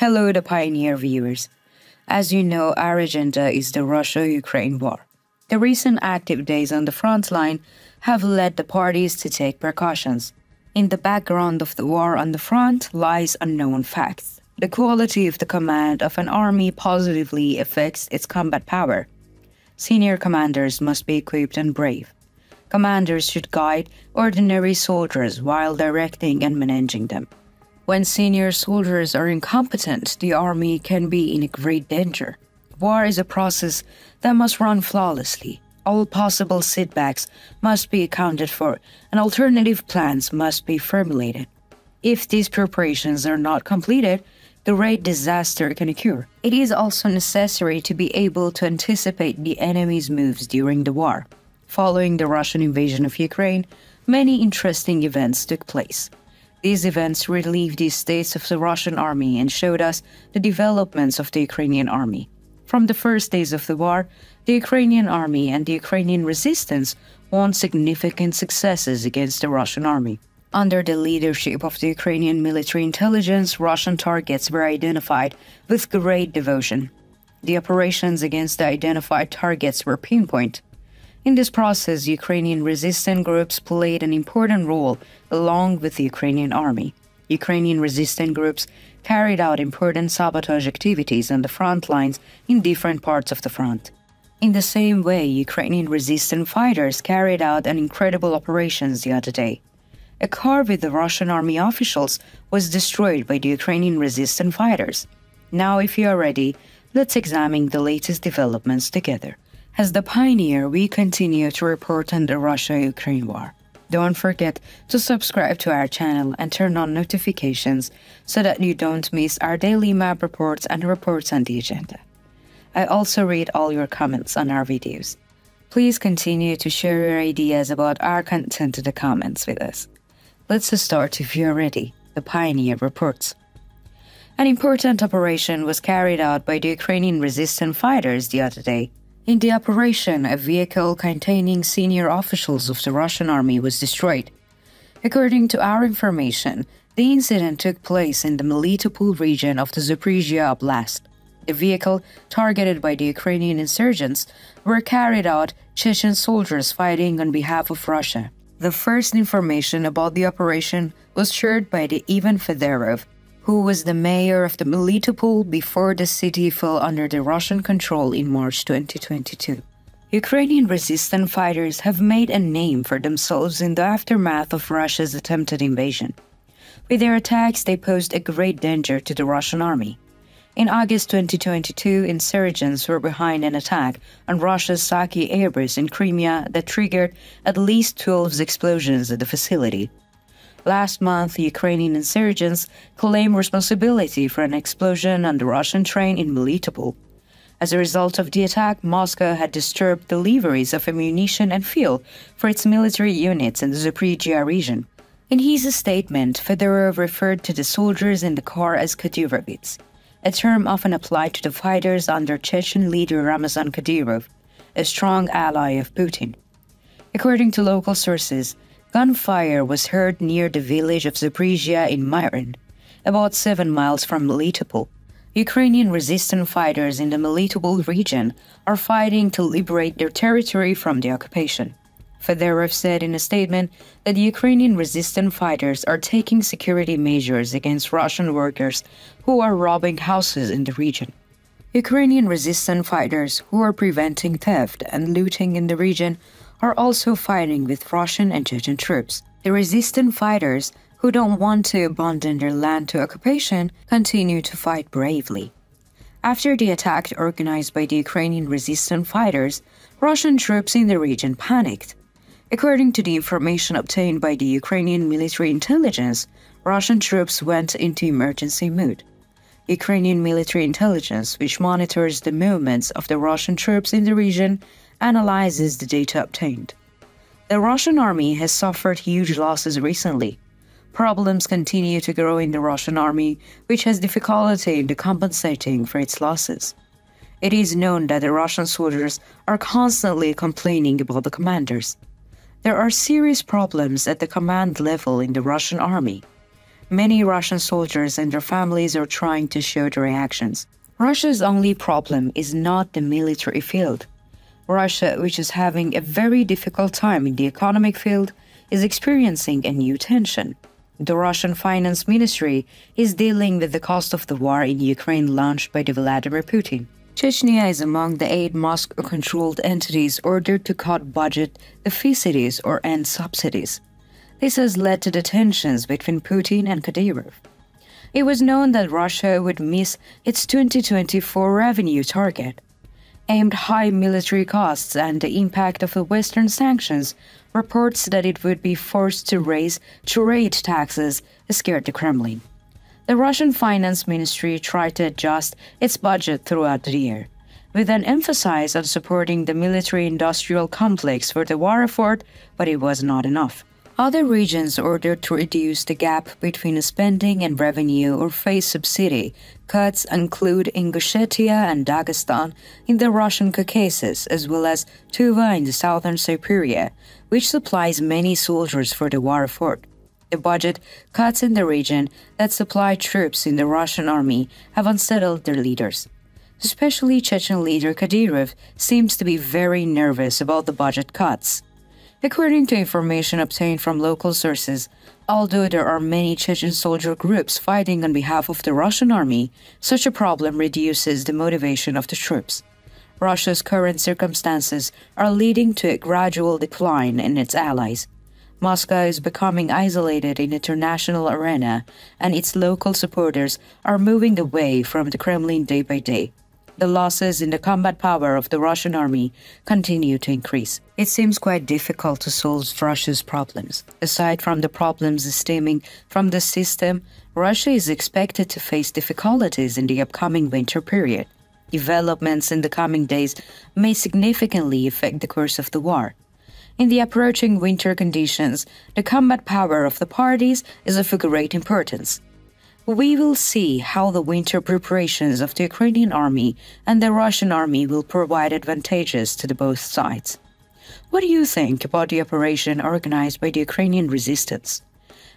Hello, the Pioneer viewers. As you know, our agenda is the Russia-Ukraine war. The recent active days on the front line have led the parties to take precautions. In the background of the war on the front lies unknown facts. The quality of the command of an army positively affects its combat power. Senior commanders must be equipped and brave. Commanders should guide ordinary soldiers while directing and managing them. When senior soldiers are incompetent, the army can be in great danger. War is a process that must run flawlessly. All possible setbacks must be accounted for, and alternative plans must be formulated. If these preparations are not completed, great disaster can occur. It is also necessary to be able to anticipate the enemy's moves during the war. Following the Russian invasion of Ukraine, many interesting events took place. These events relieved the states of the Russian army and showed us the developments of the Ukrainian army. From the first days of the war, the Ukrainian army and the Ukrainian resistance won significant successes against the Russian army. Under the leadership of the Ukrainian military intelligence, Russian targets were identified with great devotion. The operations against the identified targets were pinpoint. In this process, Ukrainian resistance groups played an important role along with the Ukrainian army. Ukrainian resistance groups carried out important sabotage activities on the front lines in different parts of the front. In the same way, Ukrainian resistance fighters carried out an incredible operations the other day. A car with the Russian army officials was destroyed by the Ukrainian resistance fighters. Now, if you are ready, let's examine the latest developments together. As the Pioneer, we continue to report on the Russia-Ukraine war. Don't forget to subscribe to our channel and turn on notifications so that you don't miss our daily map reports and reports on the agenda. I also read all your comments on our videos. Please continue to share your ideas about our content in the comments with us. Let's start if you're ready. The Pioneer reports. An important operation was carried out by the Ukrainian resistance fighters the other day. In the operation, a vehicle containing senior officials of the Russian army was destroyed. According to our information, the incident took place in the Melitopol region of the Zaporizhia Oblast. The vehicle, targeted by the Ukrainian insurgents, were carried out Chechen soldiers fighting on behalf of Russia. The first information about the operation was shared by the Ivan Fedorov, who was the mayor of the Melitopol before the city fell under the Russian control in March 2022. Ukrainian resistance fighters have made a name for themselves in the aftermath of Russia's attempted invasion. With their attacks, they posed a great danger to the Russian army. In August 2022, insurgents were behind an attack on Russia's Saki airbase in Crimea that triggered at least 12 explosions at the facility. Last month, Ukrainian insurgents claimed responsibility for an explosion on the Russian train in Melitopol. As a result of the attack, Moscow had disturbed deliveries of ammunition and fuel for its military units in the Zaporizhia region. In his statement, Fedorov referred to the soldiers in the car as Kadyrovits, a term often applied to the fighters under Chechen leader Ramzan Kadyrov, a strong ally of Putin. According to local sources, gunfire was heard near the village of Zaporizhia in Myron, about 7 miles from Melitopol. Ukrainian resistance fighters in the Melitopol region are fighting to liberate their territory from the occupation. Fedorov said in a statement that the Ukrainian resistance fighters are taking security measures against Russian workers who are robbing houses in the region. Ukrainian resistance fighters who are preventing theft and looting in the region are also fighting with Russian and Chechen troops. The resistance fighters, who don't want to abandon their land to occupation, continue to fight bravely. After the attack organized by the Ukrainian resistance fighters, Russian troops in the region panicked. According to the information obtained by the Ukrainian military intelligence, Russian troops went into emergency mode. Ukrainian military intelligence, which monitors the movements of the Russian troops in the region, analyzes the data obtained. The Russian army has suffered huge losses recently. Problems continue to grow in the Russian army, which has difficulty in compensating for its losses. It is known that the Russian soldiers are constantly complaining about the commanders. There are serious problems at the command level in the Russian army. Many Russian soldiers and their families are trying to show their reactions. Russia's only problem is not the military field. Russia, which is having a very difficult time in the economic field, is experiencing a new tension. The Russian Finance Ministry is dealing with the cost of the war in Ukraine launched by Vladimir Putin. Chechnya is among the 8 Moscow-controlled entities ordered to cut budget deficits or end subsidies. This has led to the tensions between Putin and Kadyrov. It was known that Russia would miss its 2024 revenue target. Aimed high military costs and the impact of the Western sanctions, reports that it would be forced to raise trade taxes scared the Kremlin. The Russian Finance Ministry tried to adjust its budget throughout the year, with an emphasis on supporting the military-industrial complex for the war effort, but it was not enough. Other regions ordered to reduce the gap between spending and revenue or face subsidy cuts include Ingushetia and Dagestan in the Russian Caucasus, as well as Tuva in the southern Siberia, which supplies many soldiers for the war effort. The budget cuts in the region that supply troops in the Russian army have unsettled their leaders. Especially Chechen leader Kadyrov seems to be very nervous about the budget cuts. According to information obtained from local sources, although there are many Chechen soldier groups fighting on behalf of the Russian army, such a problem reduces the motivation of the troops. Russia's current circumstances are leading to a gradual decline in its allies. Moscow is becoming isolated in the international arena, and its local supporters are moving away from the Kremlin day by day. The losses in the combat power of the Russian army continue to increase. It seems quite difficult to solve Russia's problems. Aside from the problems stemming from the system, Russia is expected to face difficulties in the upcoming winter period. Developments in the coming days may significantly affect the course of the war. In the approaching winter conditions, the combat power of the parties is of great importance. We will see how the winter preparations of the Ukrainian army and the Russian army will provide advantages to both sides. What do you think about the operation organized by the Ukrainian resistance?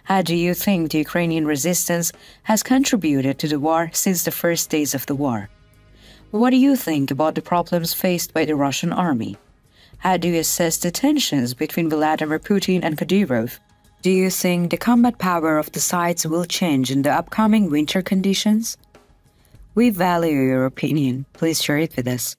How do you think the Ukrainian resistance has contributed to the war since the first days of the war? What do you think about the problems faced by the Russian army? How do you assess the tensions between Vladimir Putin and Kadyrov? Do you think the combat power of the sides will change in the upcoming winter conditions? We value your opinion. Please share it with us.